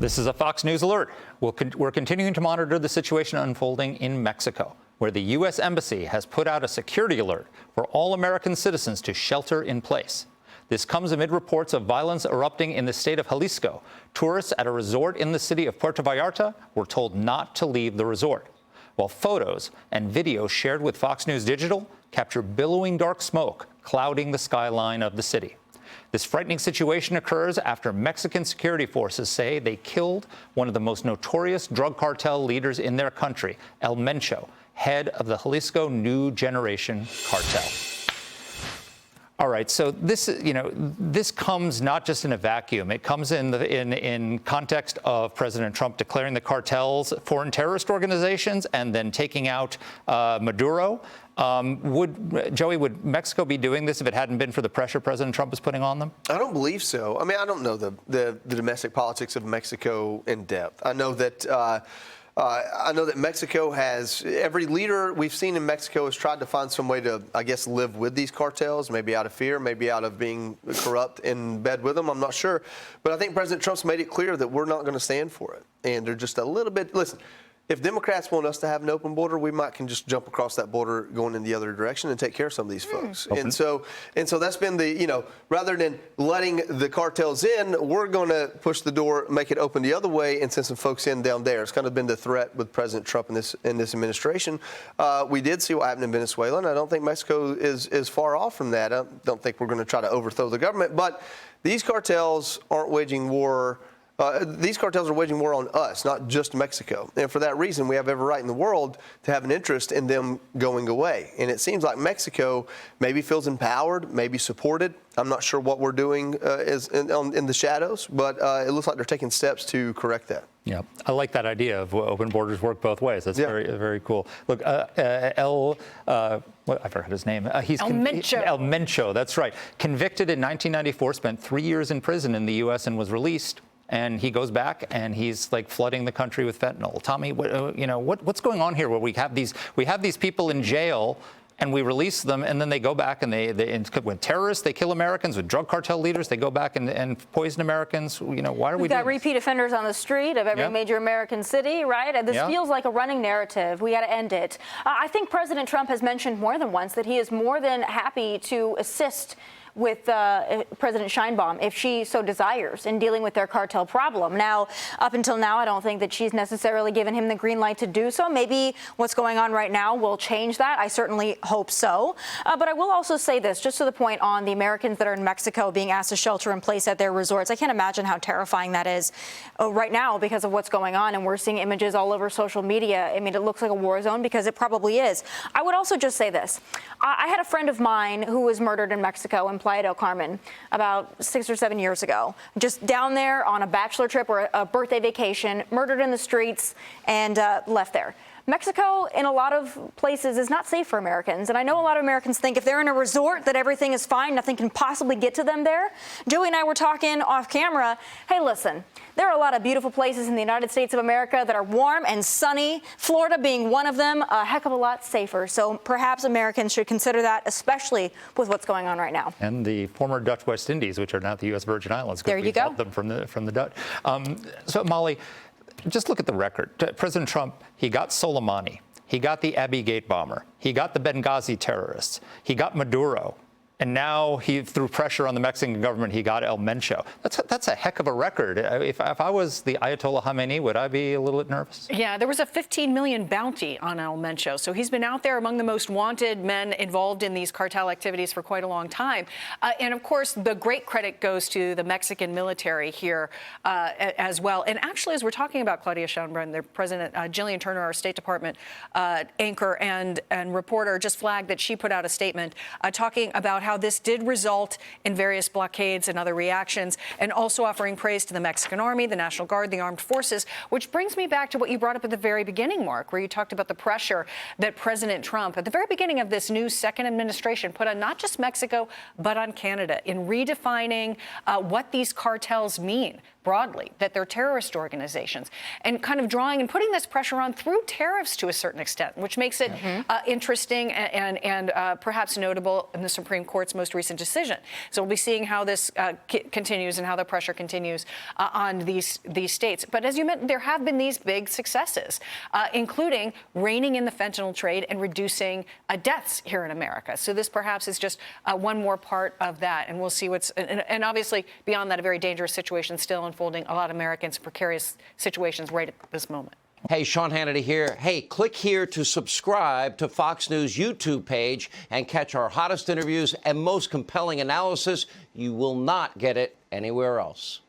This is a Fox News alert. We're continuing to monitor the situation unfolding in Mexico, where the U.S. Embassy has put out a security alert for all American citizens to shelter in place. This comes amid reports of violence erupting in the state of Jalisco. Tourists at a resort in the city of Puerto Vallarta were told not to leave the resort, while photos and video shared with Fox News Digital capture billowing dark smoke clouding the skyline of the city. This frightening situation occurs after Mexican security forces say they killed one of the most notorious drug cartel leaders in their country, El Mencho, head of the Jalisco New Generation Cartel. All right, so this comes not just in a vacuum. It comes in context of President Trump declaring the cartels foreign terrorist organizations and then taking out Maduro. Would Mexico be doing this if it hadn't been for the pressure President Trump is putting on them? I don't believe so. I mean, I don't know the domestic politics of Mexico in depth. I know that Mexico has, every leader we've seen in Mexico has tried to find some way to, I guess, live with these cartels, maybe out of fear, maybe out of being corrupt in bed with them. I'm not sure. But I think President Trump's made it clear that we're not going to stand for it. And they're just a little bit, listen, if Democrats want us to have an open border, we might can just jump across that border going in the other direction and take care of some of these folks. And so that's been the, rather than letting the cartels in, we're going to push the door, make it open the other way and send some folks in down there. It's kind of been the threat with President Trump in this administration. We did see what happened in Venezuela, and I don't think Mexico is far off from that. I don't think we're going to try to overthrow the government, but these cartels aren't waging war. These cartels are waging war on us, not just Mexico. And for that reason, we have every right in the world to have an interest in them going away. And it seems like Mexico maybe feels empowered, maybe supported. I'm not sure what we're doing is in the shadows, but it looks like they're taking steps to correct that. Yeah, I like that idea of open borders work both ways. That's very, very cool. Look, I forgot his name. He's El Mencho. El Mencho, that's right. Convicted in 1994, spent 3 years in prison in the U.S. and was released. And he goes back and he's like flooding the country with fentanyl. Tommy, what's going on here where we have these people in jail and we release them and then they go back and when terrorists, they kill Americans. With drug cartel leaders, they go back and poison Americans. Why are we doing this? We've got repeat offenders on the street of every major American city, right? And this feels like a running narrative. We got to end it. I think President Trump has mentioned more than once that he is more than happy to assist with President Sheinbaum, if she so desires, in dealing with their cartel problem. Now, up until now, I don't think that she's necessarily given him the green light to do so. Maybe what's going on right now will change that. I certainly hope so. But I will also say this, just to the point on the Americans that are in Mexico being asked to shelter in place at their resorts. I can't imagine how terrifying that is right now because of what's going on. And we're seeing images all over social media. I mean, it looks like a war zone because it probably is. I would also just say this. I had a friend of mine who was murdered in Mexico in Playa del Carmen about 6 or 7 years ago, just down there on a bachelor trip or a birthday vacation, murdered in the streets and left there. Mexico, in a lot of places, is not safe for Americans. And I know a lot of Americans think if they're in a resort that everything is fine, nothing can possibly get to them there. Joey and I were talking off camera. Hey, listen, there are a lot of beautiful places in the United States of America that are warm and sunny, Florida being one of them, a heck of a lot safer. So perhaps Americans should consider that, especially with what's going on right now. And the former Dutch West Indies, which are now the U.S. Virgin Islands. There you go. Them from the Dutch. So, Molly, just look at the record. President Trump, he got Soleimani. He got the Abbey Gate bomber. He got the Benghazi terrorists. He got Maduro. And now, through pressure on the Mexican government, he got El Mencho. That's a heck of a record. If I was the Ayatollah Khamenei, would I be a little bit nervous? Yeah, there was a $15 million bounty on El Mencho. So he's been out there among the most wanted men involved in these cartel activities for quite a long time. And of course, the great credit goes to the Mexican military here as well. And actually, as we're talking about Claudia Sheinbaum, the President Jillian Turner, our State Department anchor and reporter, just flagged that she put out a statement talking about how this did result in various blockades and other reactions, and also offering praise to the Mexican Army, the National Guard, the armed forces, which brings me back to what you brought up at the very beginning, Mark, where you talked about the pressure that President Trump, at the very beginning of this new second administration, put on not just Mexico, but on Canada in redefining what these cartels mean. broadly, that they're terrorist organizations, and kind of drawing and putting this pressure on through tariffs to a certain extent, which makes it interesting and perhaps notable in the Supreme Court's most recent decision. So we'll be seeing how this continues and how the pressure continues on these states. But as you mentioned, there have been these big successes, including reining in the fentanyl trade and reducing deaths here in America. So this perhaps is just one more part of that, and we'll see what's and obviously beyond that, a very dangerous situation still unfolding. A lot of Americans in precarious situations right at this moment. Hey, Sean Hannity here. Hey, click here to subscribe to Fox News YouTube page and catch our hottest interviews and most compelling analysis. You will not get it anywhere else.